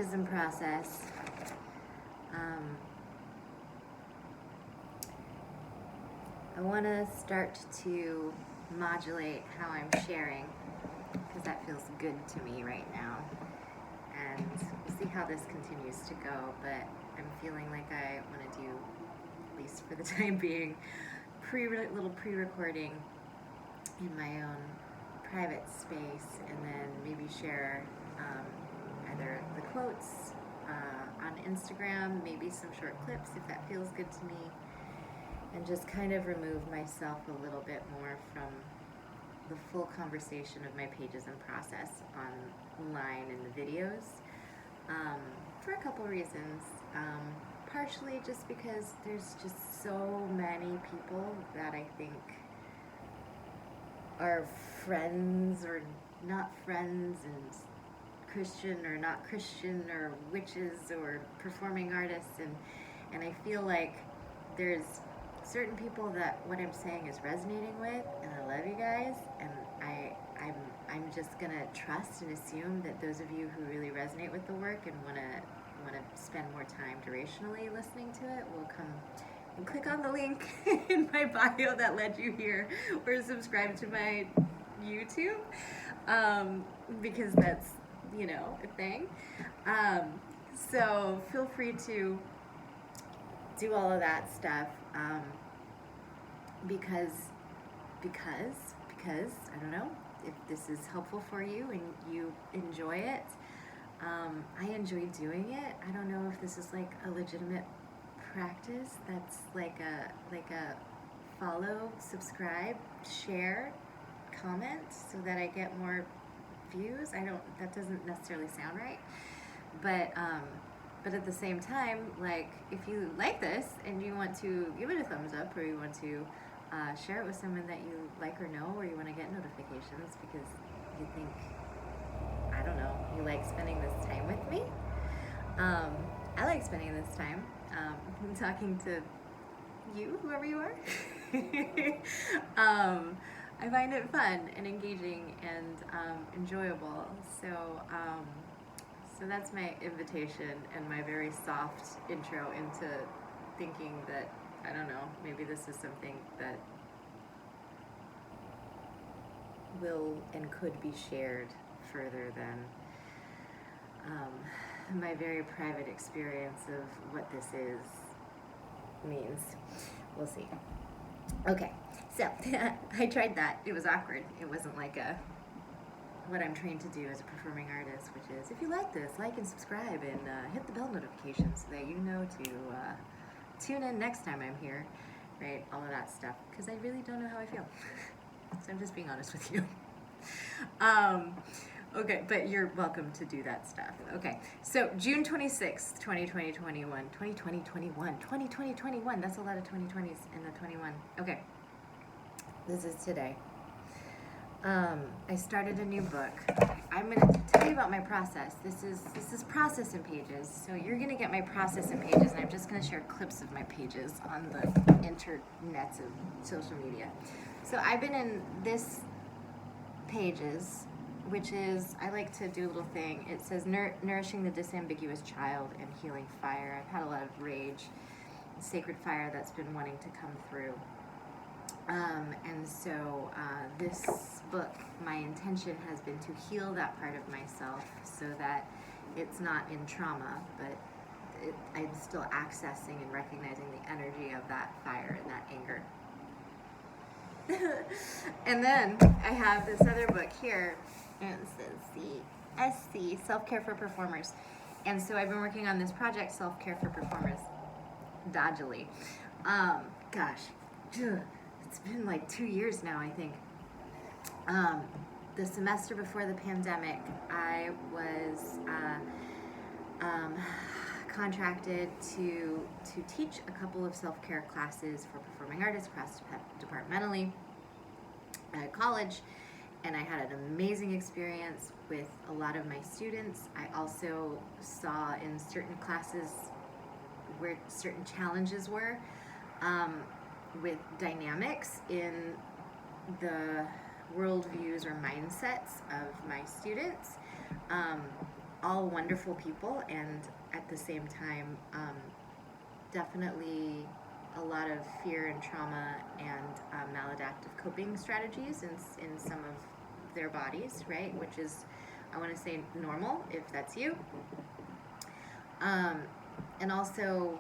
pages in process. I want to start to modulate how I'm sharing, because that feels good to me right now. And we'll see how this continues to go, but I'm feeling like I want to do, at least for the time being, little pre-recording in my own private space, and then maybe share either the quotes on Instagram, maybe some short clips if that feels good to me, and just kind of remove myself a little bit more from the full conversation of my pages and process online in the videos, for a couple reasons. Partially just because there's just so many people that I think are friends or not friends, and Christian or not Christian, or witches or performing artists, and I feel like there's certain people that what I'm saying is resonating with, and I love you guys, and I'm just gonna trust and assume that those of you who really resonate with the work and wanna spend more time durationally listening to it will come and click on the link in my bio that led you here, or subscribe to my YouTube, because that's, a thing. So feel free to do all of that stuff, because I don't know if this is helpful for you and you enjoy it. I enjoy doing it. I don't know if this is like a legitimate practice that's like a follow, subscribe, share, comment so that I get more views. That doesn't necessarily sound right, but at the same time, like, if you like this and you want to give it a thumbs up, or you want to share it with someone that you like or know, or you want to get notifications because you think, I don't know, you like spending this time with me. I like spending this time talking to you, whoever you are. I find it fun and engaging and enjoyable. So that's my invitation and my very soft intro into thinking that, I don't know, maybe this is something that will and could be shared further than my very private experience of what this means. We'll see. Okay, so I tried that. It was awkward. It wasn't like what I'm trained to do as a performing artist, which is, if you like this, like and subscribe, and hit the bell notification so that you know to tune in next time I'm here, right? All of that stuff, because I really don't know how I feel. So I'm just being honest with you. Okay, but you're welcome to do that stuff. Okay, so June 26th, 2020-21. That's a lot of 2020s in the 21. Okay, this is today. I started a new book. I'm going to tell you about my process. This is process in pages. So you're going to get my process in pages, and I'm just going to share clips of my pages on the internets of social media. So I've been in this pages, which is, I like to do a little thing. It says nourishing the disambiguous child and healing fire. I've had a lot of rage, sacred fire that's been wanting to come through. And so this book, my intention has been to heal that part of myself so that it's not in trauma, but I'm still accessing and recognizing the energy of that fire and that anger. And then I have this other book here, and it says the SC, Self-Care for Performers. And so I've been working on this project, Self-Care for Performers, dodgily. It's been like 2 years now, I think. The semester before the pandemic, I was contracted to teach a couple of self-care classes for performing artists cross-departmentally at college, and I had an amazing experience with a lot of my students. I also saw in certain classes where certain challenges were with dynamics in the worldviews or mindsets of my students. all wonderful people, and at the same time, definitely a lot of fear and trauma and maladaptive coping strategies in some of their bodies, right? Which is, I want to say, normal if that's you. And also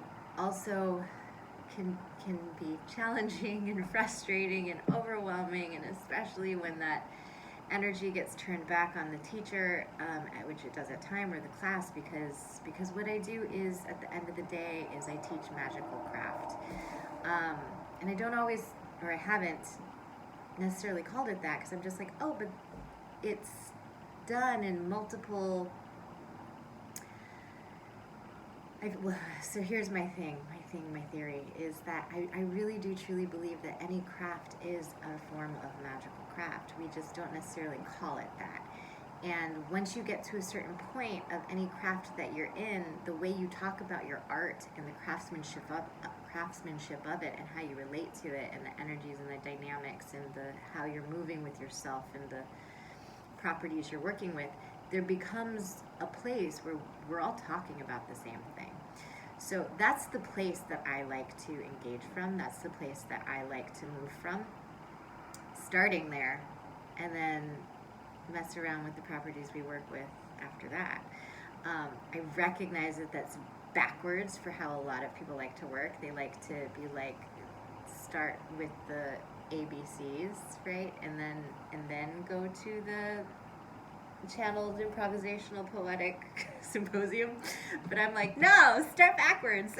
can be challenging and frustrating and overwhelming, and especially when that energy gets turned back on the teacher, which it does at time, or the class, because what I do is, at the end of the day, is I teach magical craft. And I don't always, or I haven't necessarily called it that, because I'm just like, oh, but it's done in multiple... So here's my theory is that I really do truly believe that any craft is a form of magical craft. We just don't necessarily call it that. And once you get to a certain point of any craft that you're in, the way you talk about your art and the craftsmanship of it, and how you relate to it, and the energies and the dynamics, and how you're moving with yourself and the properties you're working with, there becomes a place where we're all talking about the same thing. So that's the place that I like to engage from. That's the place that I like to move from. Starting there, and then mess around with the properties we work with after that. I recognize that that's backwards for how a lot of people like to work. They like to be like, start with the ABCs, right? And then go to the channeled improvisational poetic symposium. But I'm like, no, start backwards.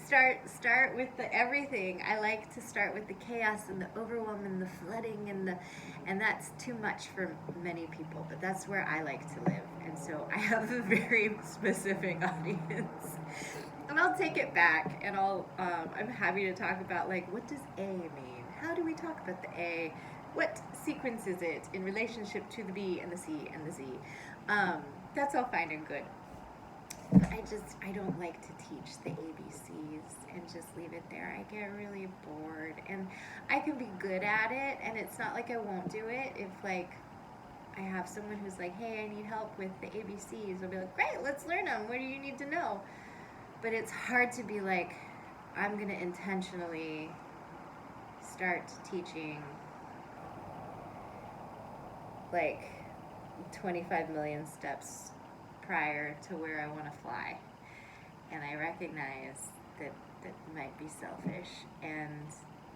start with the everything. I like to start with the chaos and the overwhelm and the flooding and that's too much for many people, but that's where I like to live. And so I have a very specific audience. And I'll take it back, and I'm happy to talk about, like, what does A mean? How do we talk about the A? What sequence is it in relationship to the B and the C and the Z? That's all fine and good. But I don't like to teach the ABCs and just leave it there. I get really bored, and I can be good at it, and it's not like I won't do it. If, like, I have someone who's like, hey, I need help with the ABCs, I'll be like, great, let's learn them. What do you need to know? But it's hard to be like, I'm going to intentionally start teaching like 25 million steps prior to where I want to fly. And I recognize that might be selfish, and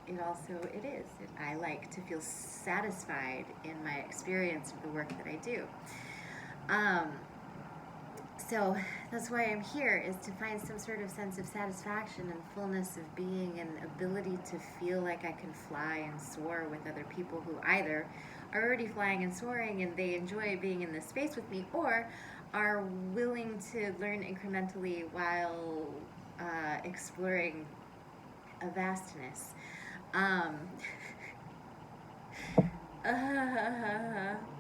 it is. I like to feel satisfied in my experience of the work that I do. So that's why I'm here, is to find some sort of sense of satisfaction and fullness of being, and ability to feel like I can fly and soar with other people who either are already flying and soaring and they enjoy being in this space with me, or are willing to learn incrementally while exploring a vastness.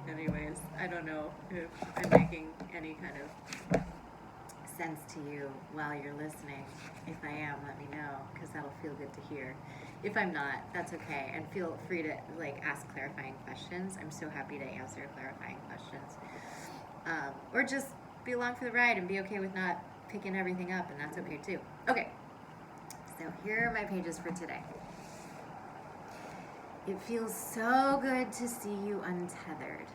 Anyways, I don't know if I'm making any kind of sense to you while you're listening. If I am, let me know, because that'll feel good to hear. If I'm not, that's okay, and feel free to ask clarifying questions. I'm so happy to answer clarifying questions. Or just be along for the ride and be okay with not picking everything up, and that's okay too. Okay, so here are my pages for today. It feels so good to see you untethered.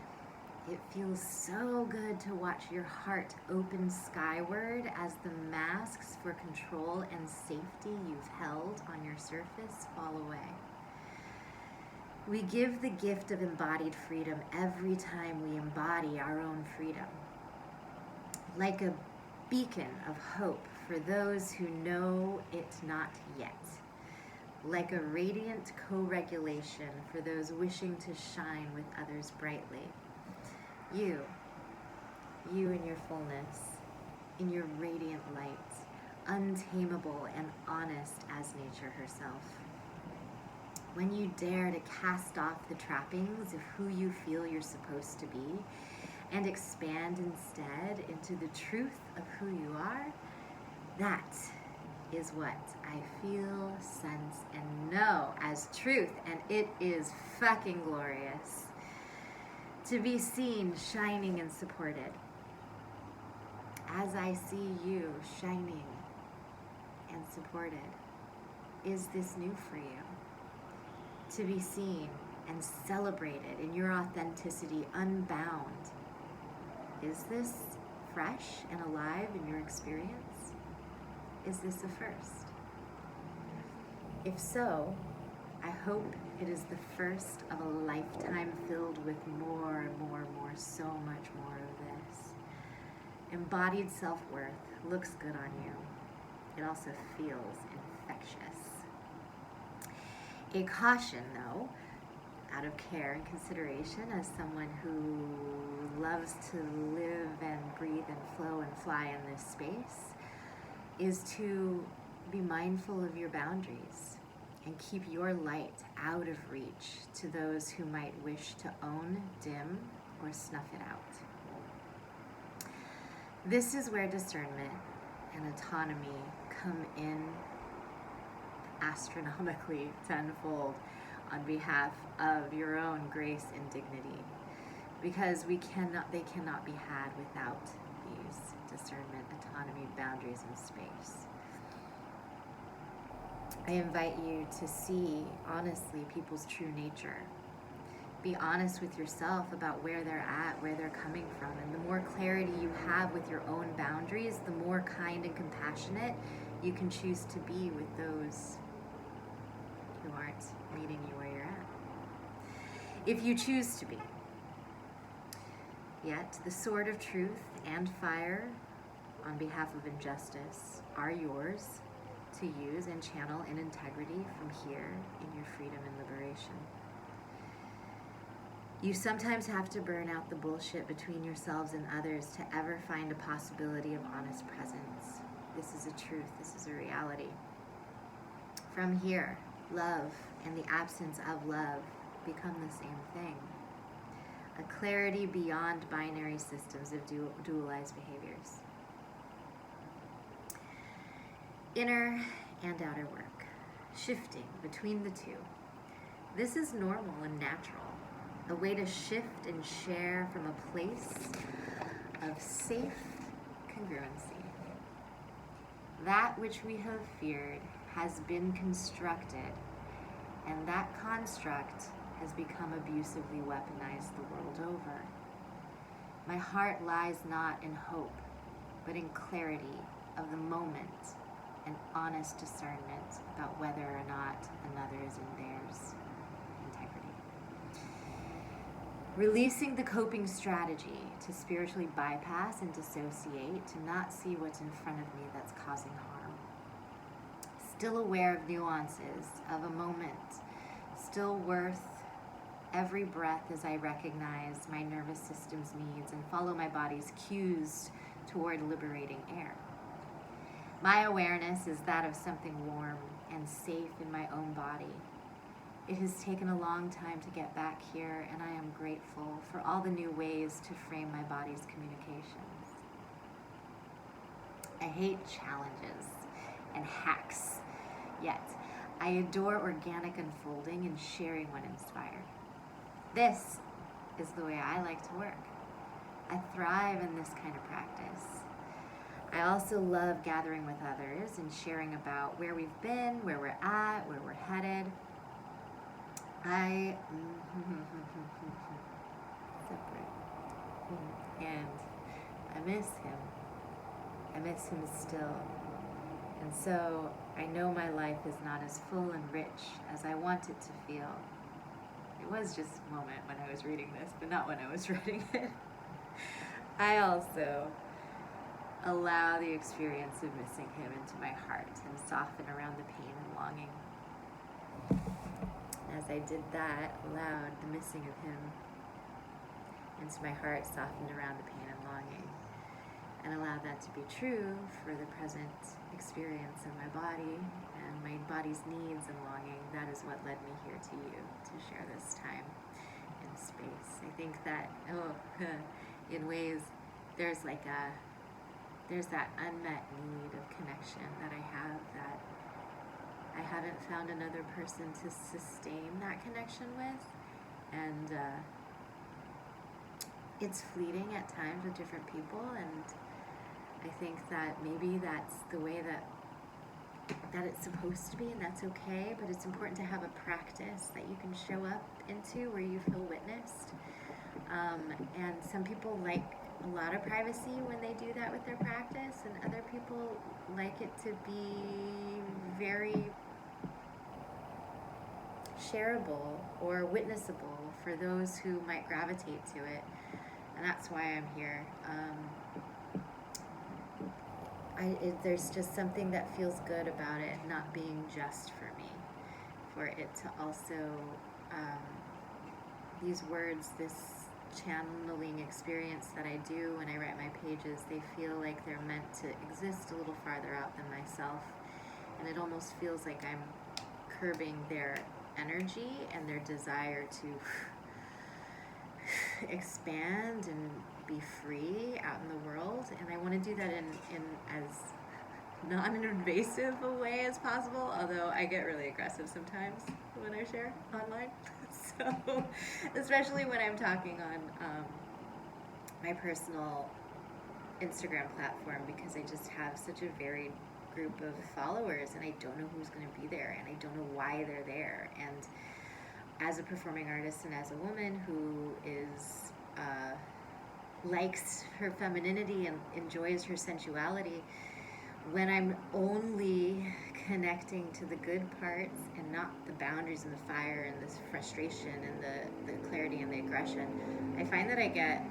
It feels so good to watch your heart open skyward as the masks for control and safety you've held on your surface fall away. We give the gift of embodied freedom every time we embody our own freedom. Like a beacon of hope for those who know it not yet. Like a radiant co-regulation for those wishing to shine with others brightly. You in your fullness, in your radiant light, untamable and honest as nature herself. When you dare to cast off the trappings of who you feel you're supposed to be and expand instead into the truth of who you are, that is what I feel, sense, and know as truth, and it is fucking glorious. To be seen, shining, and supported. As I see you shining and supported, is this new for you? To be seen and celebrated in your authenticity, unbound. Is this fresh and alive in your experience? Is this a first? If so, I hope it is the first of a lifetime filled with more and more and more, so much more of this. Embodied self-worth looks good on you. It also feels infectious. A caution, though, out of care and consideration as someone who loves to live and breathe and flow and fly in this space, is to be mindful of your boundaries and keep your light out of reach to those who might wish to own, dim, or snuff it out. This is where discernment and autonomy come in astronomically to unfold on behalf of your own grace and dignity, because they cannot be had without these discernment, autonomy, boundaries, and space. I invite you to see honestly people's true nature. Be honest with yourself about where they're at, where they're coming from, and the more clarity you have with your own boundaries, the more kind and compassionate you can choose to be with those who aren't meeting you where you're at. If you choose to be. Yet, the sword of truth and fire on behalf of injustice are yours to use and channel in integrity from here in your freedom and liberation. You sometimes have to burn out the bullshit between yourselves and others to ever find a possibility of honest presence. This is a truth, this is a reality. From here, love and the absence of love become the same thing. A clarity beyond binary systems of dualized behaviors. Inner and outer work, shifting between the two. This is normal and natural, a way to shift and share from a place of safe congruency. That which we have feared has been constructed, and that construct has become abusively weaponized the world over. My heart lies not in hope, but in clarity of the moment and honest discernment about whether or not another is in theirs. Integrity. Releasing the coping strategy to spiritually bypass and dissociate, to not see what's in front of me that's causing harm. Still aware of nuances of a moment, still worth every breath as I recognize my nervous system's needs and follow my body's cues toward liberating air. My awareness is that of something warm and safe in my own body. It has taken a long time to get back here, and I am grateful for all the new ways to frame my body's communications. I hate challenges and hacks, yet I adore organic unfolding and sharing when inspired. This is the way I like to work. I thrive in this kind of practice. I also love gathering with others and sharing about where we've been, where we're at, where we're headed. And I miss him. I miss him still. And so I know my life is not as full and rich as I want it to feel. It was just a moment when I was reading this, but not when I was writing it. I also allow the experience of missing him into my heart and soften around the pain and longing. As I did that, allowed the missing of him into my heart, softened around the pain and longing, and allowed that to be true for the present experience of my body and my body's needs and longing. That is what led me here to you, to share this time in space. I think that, in ways, there's that unmet need of connection that I have, that I haven't found another person to sustain that connection with, and it's fleeting at times with different people, and I think that maybe that's the way that it's supposed to be, and that's okay, but it's important to have a practice that you can show up into where you feel witnessed. And some people like a lot of privacy when they do that with their practice, and other people like it to be very shareable or witnessable for those who might gravitate to it. And that's why I'm here. There's just something that feels good about it not being just for me, for it to also, these words, this channeling experience that I do when I write my pages, they feel like they're meant to exist a little farther out than myself, and it almost feels like I'm curbing their energy and their desire to expand and be free out in the world. And I want to do that in as non-invasive a way as possible, although I get really aggressive sometimes when I share online. So, especially when I'm talking on my personal Instagram platform, because I just have such a varied group of followers, and I don't know who's going to be there, and I don't know why they're there. And as a performing artist and as a woman who is likes her femininity and enjoys her sensuality, when I'm only connecting to the good parts and not the boundaries and the fire and this frustration and the clarity and the aggression, I find that I get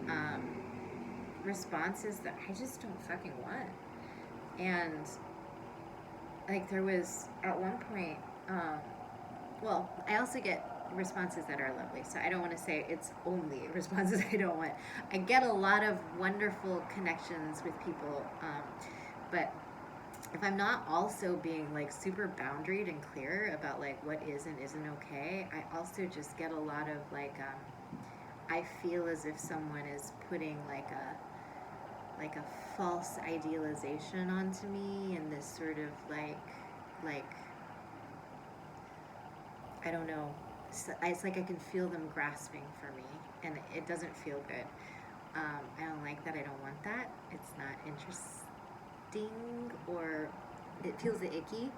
responses that I just don't fucking want. And like there was at one point, well, I also get responses that are lovely, so I don't want to say it's only responses I don't want. I get a lot of wonderful connections with people, but if I'm not also being like super boundaried and clear about like what is and isn't okay, I also just get a lot of like I feel as if someone is putting like a false idealization onto me, and this sort of like I don't know, it's like I can feel them grasping for me, and it doesn't feel good. I don't like that. I don't want that. It's not interesting, or it feels icky.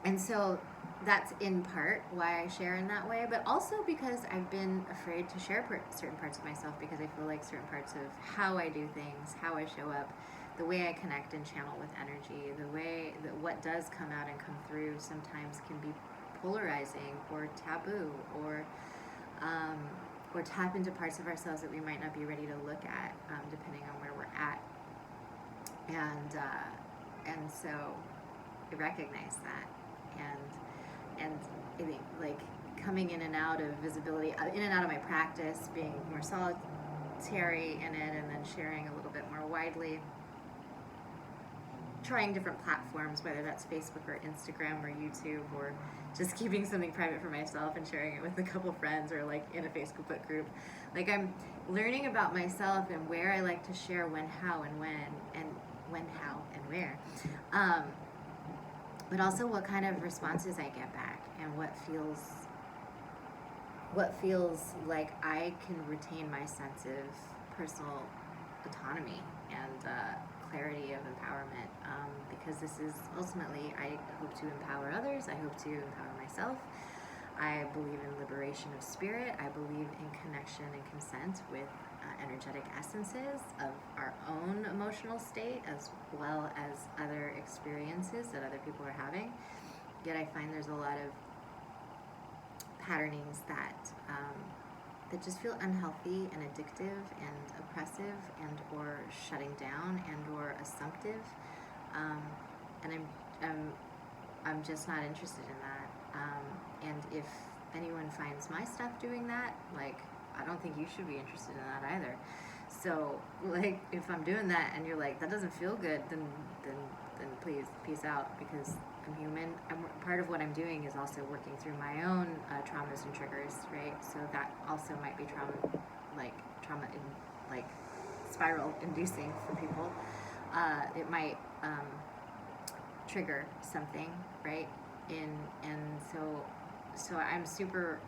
And so that's in part why I share in that way, but also because I've been afraid to share certain parts of myself, because I feel like certain parts of how I do things, how I show up, the way I connect and channel with energy, the way that what does come out and come through sometimes can be polarizing or taboo, or tap into parts of ourselves that we might not be ready to look at, depending on where we're at. And so I recognize that, and I think like coming in and out of visibility, in and out of my practice, being more solitary in it, and then sharing a little bit more widely, trying different platforms, whether that's Facebook or Instagram or YouTube, or just keeping something private for myself and sharing it with a couple friends, or like in a Facebook group. Like I'm learning about myself and where I like to share when, how, and when, how, and where. But also what kind of responses I get back, and what feels like I can retain my sense of personal autonomy and clarity of empowerment, because this is ultimately, I hope to empower others, I hope to empower myself. I believe in liberation of spirit. I believe in connection and consent with energetic essences of our own emotional state, as well as other experiences that other people are having. Yet I find there's a lot of patternings that just feel unhealthy and addictive and oppressive, and or shutting down, and or assumptive, and I'm just not interested in that. And if anyone finds my stuff doing that, like, I don't think you should be interested in that either. So, like, if I'm doing that and you're like, that doesn't feel good, then please, peace out, because I'm human. Part of what I'm doing is also working through my own traumas and triggers, right? So that also might be spiral inducing for people. It might trigger something, right? And so I'm super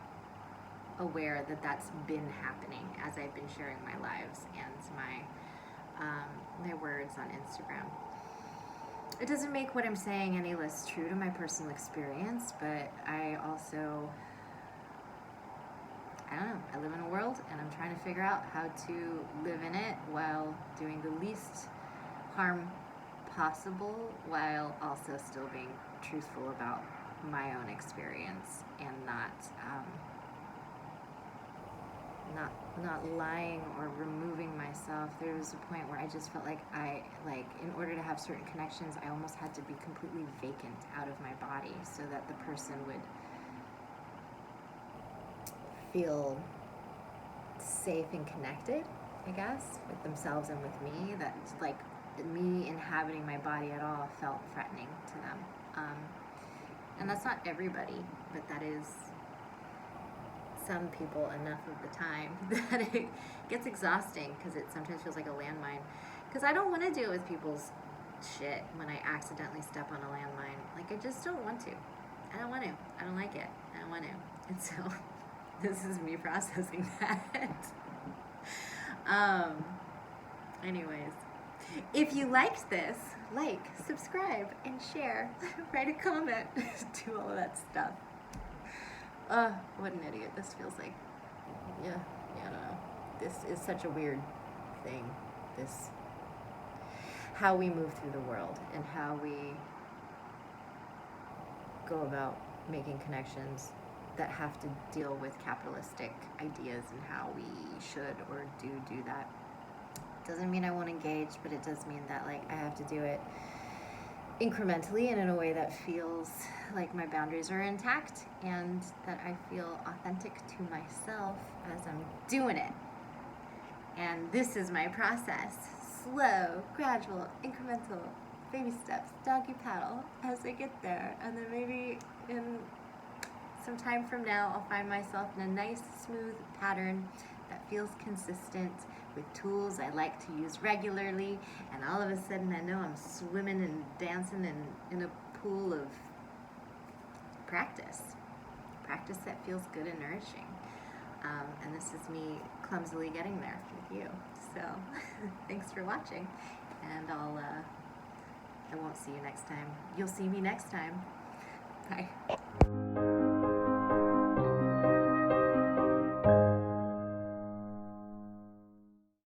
aware that that's been happening as I've been sharing my lives and my words on Instagram. It doesn't make what I'm saying any less true to my personal experience, but I also, I don't know, I live in a world and I'm trying to figure out how to live in it while doing the least harm possible, while also still being truthful about my own experience and not lying or removing myself. There was a point where I just felt like in order to have certain connections, I almost had to be completely vacant out of my body so that the person would feel safe and connected, I guess, with themselves and with me. That like me inhabiting my body at all felt threatening to them. And that's not everybody, but that is some people enough of the time that it gets exhausting because it sometimes feels like a landmine. Because I don't want to deal with people's shit when I accidentally step on a landmine. Like, I just don't want to. I don't want to. I don't like it. I don't want to. And so this is me processing that. Anyways, if you liked this, like, subscribe, and share. Write a comment. Do all of that stuff. What an idiot. This feels like, yeah, I don't know. This is such a weird thing. This, how we move through the world and how we go about making connections that have to deal with capitalistic ideas and how we should or do that. Doesn't mean I won't engage, but it does mean that like I have to do it incrementally and in a way that feels like my boundaries are intact and that I feel authentic to myself as I'm doing it. And this is my process. Slow, gradual, incremental, baby steps, doggy paddle as I get there. And then maybe in some time from now, I'll find myself in a nice, smooth pattern that feels consistent with tools I like to use regularly, and all of a sudden I know I'm swimming and dancing in a pool of practice that feels good and nourishing. And this is me clumsily getting there with you. So thanks for watching, and I won't see you next time. You'll see me next time. Bye.